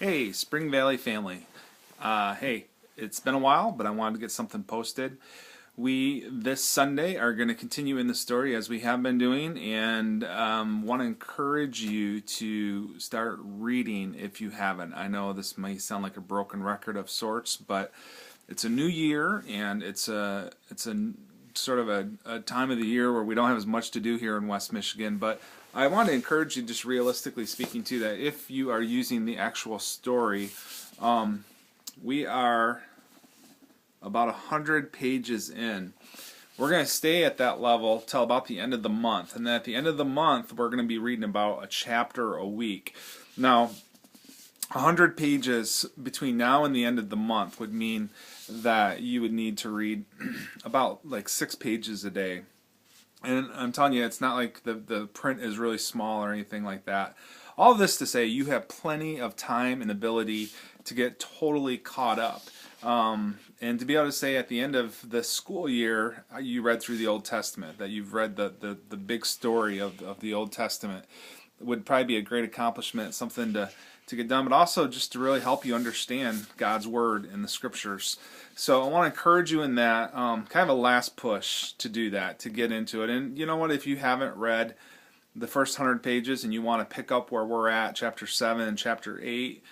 Hey, Spring Valley family. Hey, it's been a while, but I wanted to get something posted. We, this Sunday, are going to continue in the story as we have been doing, and want to encourage you to start reading if you haven't. I know this may sound like a broken record of sorts, but it's a new year, and it's a sort of a time of the year where we don't have as much to do here in West Michigan, but I want to encourage you, just realistically speaking, too, that if you are using the actual story, we are about 100 pages in. We're going to stay at that level till about the end of the month, and then at the end of the month, we're going to be reading about a chapter a week. Now, 100 pages between now and the end of the month would mean that you would need to read about like 6 pages a day. And I'm telling you, it's not like the print is really small or anything like that. All of this to say, you have plenty of time and ability to get totally caught up. And to be able to say at the end of the school year, you read through the Old Testament, that you've read the big story of the Old Testament, would probably be a great accomplishment, something to get done, but also just to really help you understand God's Word and the Scriptures. So I want to encourage you in that, kind of a last push to do that, to get into it. And you know what, if you haven't read the first 100 pages and you want to pick up where we're at, chapter 7 and chapter 8,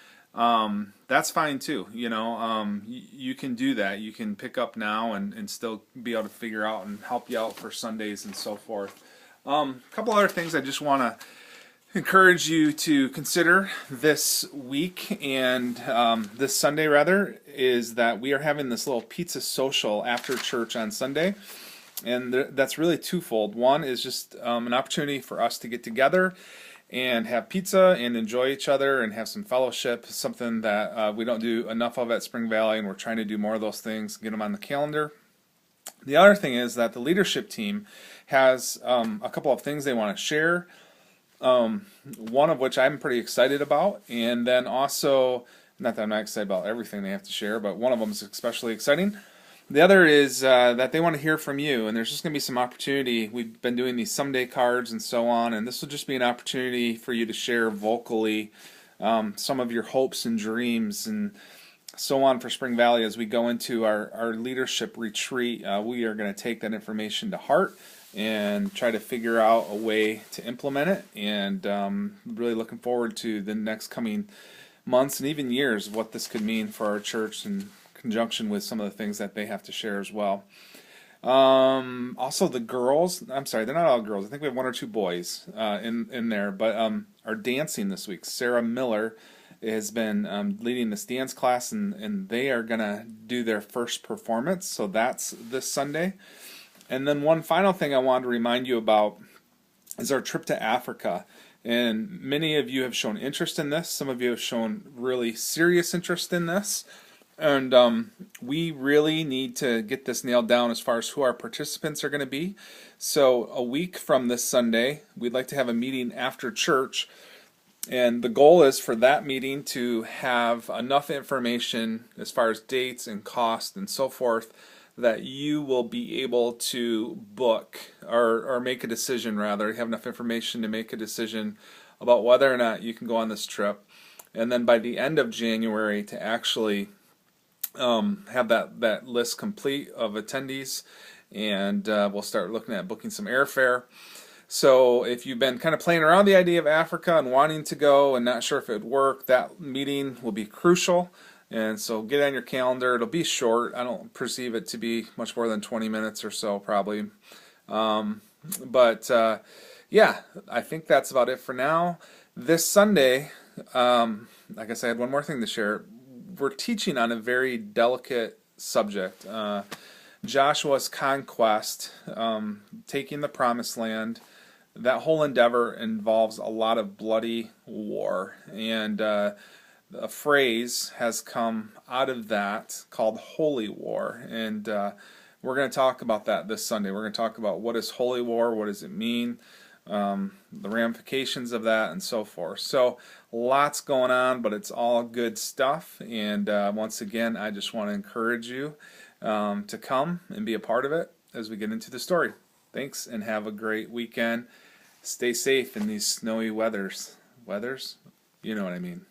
that's fine too. You can do that. You can pick up now and still be able to figure out and help you out for Sundays and so forth. A couple other things I just want to encourage you to consider this week and this Sunday rather, is that we are having this little pizza social after church on Sunday, and that's really twofold. One is just an opportunity for us to get together and have pizza and enjoy each other and have some fellowship, something that we don't do enough of at Spring Valley, and we're trying to do more of those things, get them on the calendar. The other thing is that the leadership team has a couple of things they want to share. One of which I'm pretty excited about, and then also, not that I'm not excited about everything they have to share, but one of them is especially exciting. The other is that they want to hear from you, and there's just going to be some opportunity. We've been doing these someday cards and so on, and this will just be an opportunity for you to share vocally some of your hopes and dreams and so on for Spring Valley as we go into our leadership retreat. We are going to take that information to heart and try to figure out a way to implement it, and really looking forward to the next coming months and even years of what this could mean for our church in conjunction with some of the things that they have to share as well. Also the girls, I'm sorry, they're not all girls, I think we have one or two boys in there, but are dancing this week. Sarah Miller has been leading this dance class, and they are going to do their first performance, so that's this Sunday. And then one final thing I wanted to remind you about is our trip to Africa. And many of you have shown interest in this. Some of you have shown really serious interest in this. And we really need to get this nailed down as far as who our participants are going to be. So a week from this Sunday, we'd like to have a meeting after church. And the goal is for that meeting to have enough information as far as dates and cost and so forth that you will be able to book or make a decision, rather, have enough information to make a decision about whether or not you can go on this trip. And then by the end of January to actually have that list complete of attendees, and we'll start looking at booking some airfare. So if you've been kind of playing around the idea of Africa and wanting to go and not sure if it would work, that meeting will be crucial. And so get on your calendar. It'll be short. I don't perceive it to be much more than 20 minutes or so, probably. Yeah, I think that's about it for now. This Sunday, I guess I had one more thing to share. We're teaching on a very delicate subject. Joshua's conquest, taking the promised land. That whole endeavor involves a lot of bloody war. And a phrase has come out of that called holy war, and we're going to talk about that this Sunday. We're going to talk about what is holy war, what does it mean, the ramifications of that, and so forth. So lots going on, but it's all good stuff, and once again, I just want to encourage you to come and be a part of it as we get into the story. Thanks, and have a great weekend. Stay safe in these snowy weathers. You know what I mean.